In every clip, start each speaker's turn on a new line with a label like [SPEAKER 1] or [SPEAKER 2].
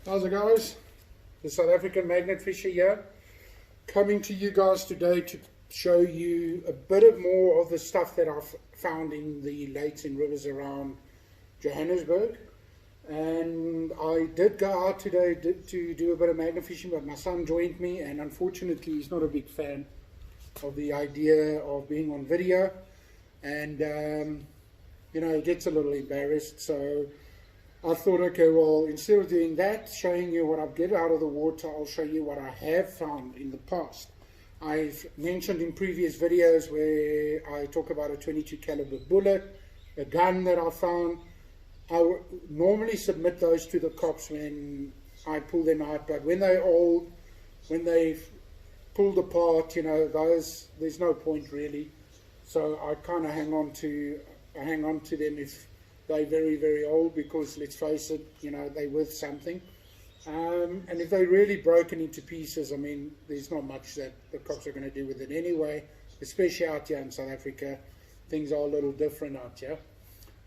[SPEAKER 1] How's it guys? The South African Magnet Fisher here, coming to you guys today to show you a bit of more of the stuff that I've found in the lakes and rivers around Johannesburg. And I did go out today to do a bit of magnet fishing, but my son joined me, and unfortunately he's not a big fan of the idea of being on video, and you know, he gets a little embarrassed. So I thought, okay, well, instead of doing that, showing you what I get out of the water, I'll show you what I have found in the past. I've mentioned in previous videos where I talk about a 22 caliber bullet, a gun that I found. I would normally submit those to the cops when I pull them out, but when they're old, when they've pulled apart, you know, those, there's no point really. So I kind of hang on to them if they're very, very old, because let's face it, you know, they're worth something. And if they're really broken into pieces, I mean, there's not much that the cops are going to do with it anyway, especially out here in South Africa. Things are a little different out here.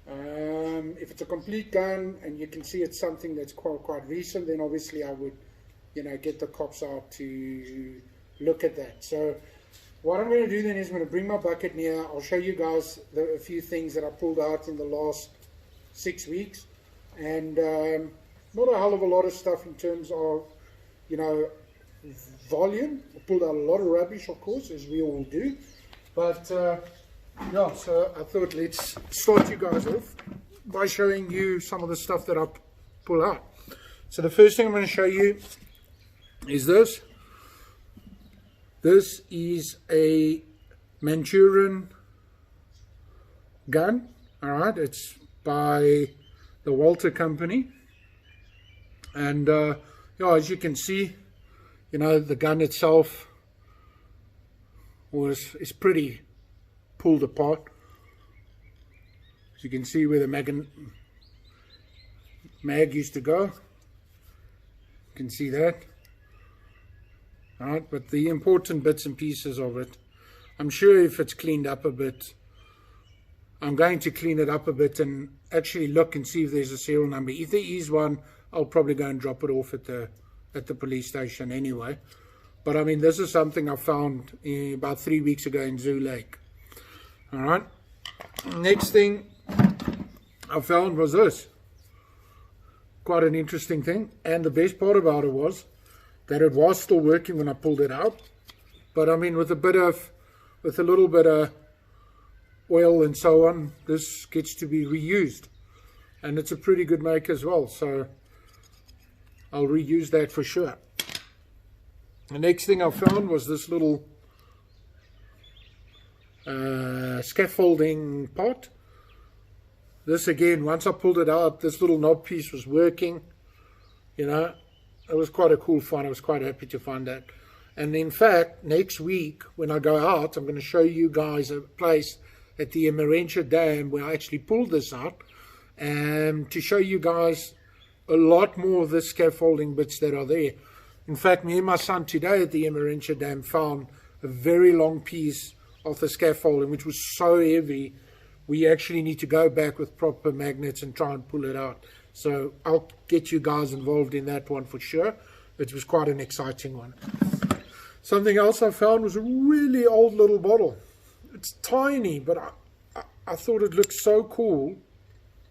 [SPEAKER 1] If it's a complete gun and you can see it's something that's quite recent, then obviously I would, you know, get the cops out to look at that. So what I'm going to do then is I'm going to bring my bucket near. I'll show you guys a few things that I pulled out in the last 6 weeks, and not a hell of a lot of stuff in terms of, you know, volume. I pulled out a lot of rubbish, of course, as we all do, but yeah, so I thought let's start you guys off by showing you some of the stuff that I pull out. So the first thing I'm going to show you is this. This is a Manchurian gun. Alright, it's by the Walter Company. And yeah, as you can see, you know, the gun itself is pretty pulled apart. As you can see where the mag used to go. You can see that. Alright, but the important bits and pieces of it, I'm sure if it's cleaned up a bit, I'm going to clean it up a bit and actually look and see if there's a serial number. If there is one, I'll probably go and drop it off at the police station anyway. But I mean, this is something I found about 3 weeks ago in Zoo Lake. Alright, next thing I found was this. Quite an interesting thing, and the best part about it was that it was still working when I pulled it out. But I mean, with a little bit of oil and so on, this gets to be reused, and it's a pretty good make as well, so I'll reuse that for sure. The next thing I found was this little scaffolding pot. This again, once I pulled it out, this little knob piece was working. You know, it was quite a cool find. I was quite happy to find that. And in fact, next week when I go out, I'm going to show you guys a place at the Emerentia Dam where I actually pulled this out, and to show you guys a lot more of the scaffolding bits that are there. In fact, me and my son today at the Emerentia Dam found a very long piece of the scaffolding, which was so heavy we actually need to go back with proper magnets and try and pull it out. So I'll get you guys involved in that one for sure. It was quite an exciting one. Something else I found was a really old little bottle. It's tiny, but I thought it looked so cool.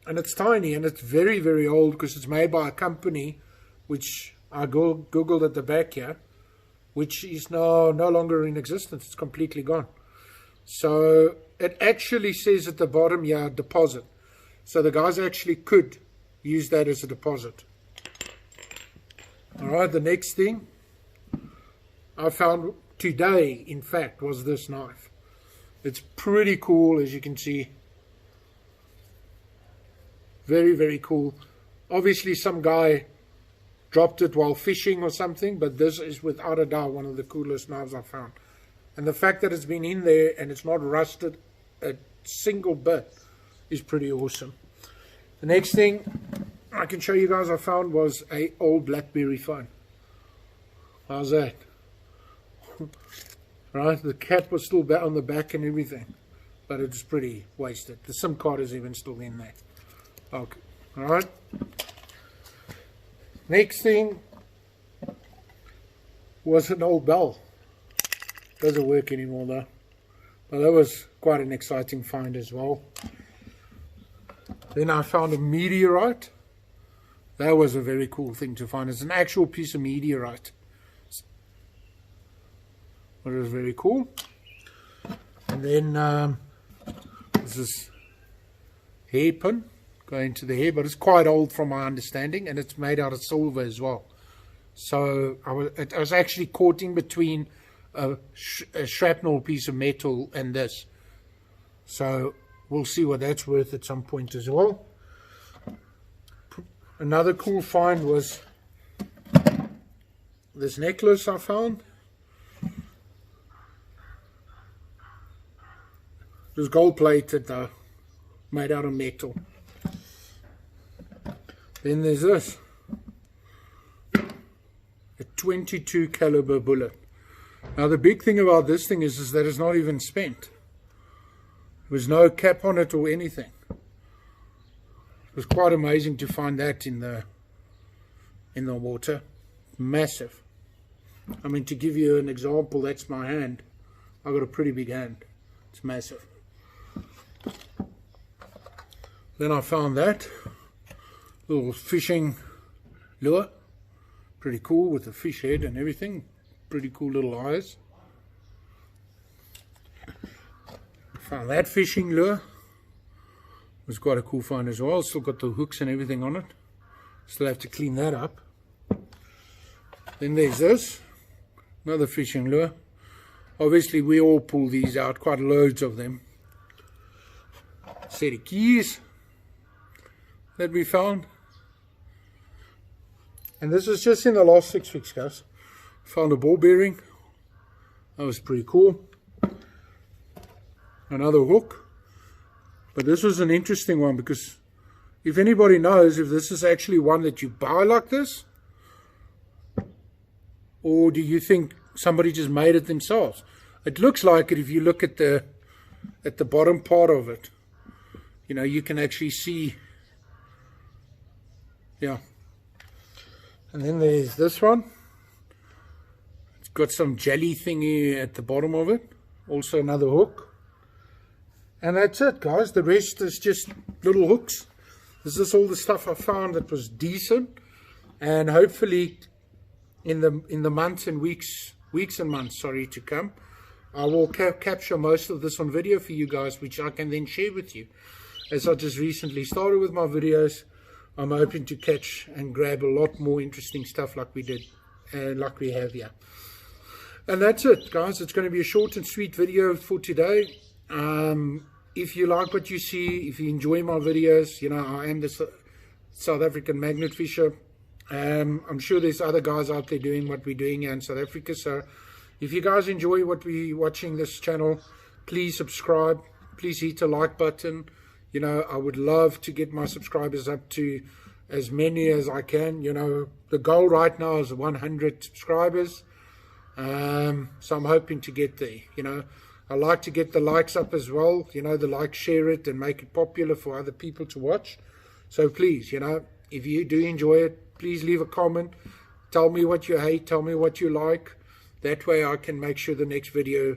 [SPEAKER 1] And it's tiny, and it's very, very old, because it's made by a company which I googled at the back here, which is now no longer in existence. It's completely gone. So it actually says at the bottom here, deposit. So the guys actually could use that as a deposit. Alright, the next thing I found today, in fact, was this knife. It's pretty cool, as you can see. Very, very cool. Obviously some guy dropped it while fishing or something, but this is without a doubt one of the coolest knives I've found. And the fact that it's been in there and it's not rusted a single bit is pretty awesome. The next thing I can show you guys I found was a old BlackBerry phone. How's that? Right, the cap was still on the back and everything, but it's pretty wasted. The SIM card is even still in there. Okay, all right. Next thing was an old bell. Doesn't work anymore though. But that was quite an exciting find as well. Then I found a meteorite. That was a very cool thing to find. It's an actual piece of meteorite. But it was very cool. And then this is hairpin going to the hair, but it's quite old from my understanding, and it's made out of silver as well. So I was actually caught in between a shrapnel piece of metal and this. So we'll see what that's worth at some point as well. Another cool find was this necklace I found. It was gold plated though, made out of metal. Then there's this, a 22 caliber bullet. Now the big thing about this thing is that it's not even spent. There was no cap on it or anything. It was quite amazing to find that in the water. Massive. I mean, to give you an example, that's my hand. I've got a pretty big hand. It's massive. Then I found that little fishing lure. Pretty cool with the fish head and everything. Pretty cool little eyes. Found that fishing lure. It was quite a cool find as well. Still got the hooks and everything on it. Still have to clean that up. Then there's this. Another fishing lure. Obviously we all pull these out. Quite loads of them. Set of keys that we found. And this is just in the last 6 weeks, guys. Found a ball bearing. That was pretty cool. Another hook. But this was an interesting one, because if anybody knows if this is actually one that you buy like this, or do you think somebody just made it themselves? It looks like it if you look at the bottom part of it. You know, you can actually see. Yeah. And then there's this one. It's got some jelly thingy at the bottom of it. Also another hook. And that's it, guys. The rest is just little hooks. This is all the stuff I found that was decent. And hopefully in the months and weeks and months, sorry, to come, I will capture most of this on video for you guys, which I can then share with you. As I just recently started with my videos, I'm hoping to catch and grab a lot more interesting stuff like we did, like we have here. And that's it, guys. It's going to be a short and sweet video for today. If you like what you see, if you enjoy my videos, you know, I am the South African magnet fisher. I'm sure there's other guys out there doing what we're doing here in South Africa. So if you guys enjoy what we're watching this channel, please subscribe. Please hit the like button. You know, I would love to get my subscribers up to as many as I can. You know, the goal right now is 100 subscribers. So I'm hoping to get there. You know, I like to get the likes up as well. You know, the like, share it and make it popular for other people to watch. So please, you know, if you do enjoy it, please leave a comment. Tell me what you hate. Tell me what you like. That way I can make sure the next video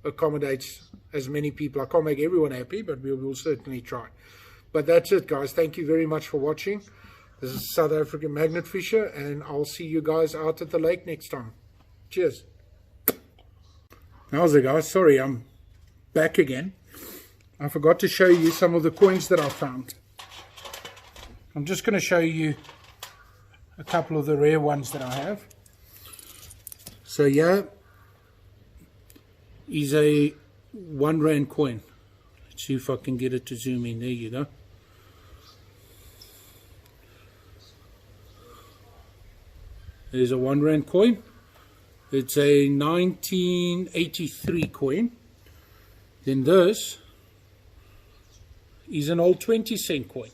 [SPEAKER 1] accommodates as many people. I can't make everyone happy, but we will certainly try. But that's it, guys. Thank you very much for watching. This is South African Magnet Fisher, and I'll see you guys out at the lake next time. Cheers. How's it, guys? Sorry, I'm back again. I forgot to show you some of the coins that I found. I'm just going to show you a couple of the rare ones that I have. So yeah, is a R1 coin. Let's see if I can get it to zoom in. There you go. There's a R1 coin. It's a 1983 coin. Then this is an old 20-cent coin.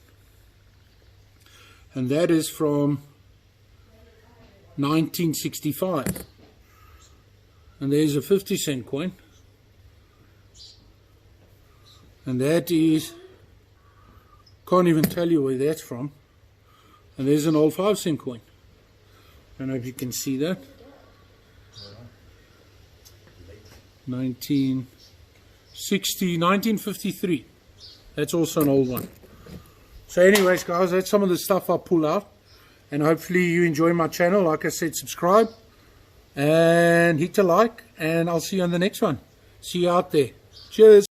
[SPEAKER 1] And that is from 1965. And there's a 50-cent coin. And that is, can't even tell you where that's from. And there's an old 5-cent coin. Don't know if you can see that. 1953. That's also an old one. So anyways guys, that's some of the stuff I pull out, and hopefully you enjoy my channel. Like I said, subscribe and hit a like, and I'll see you on the next one. See you out there. Cheers.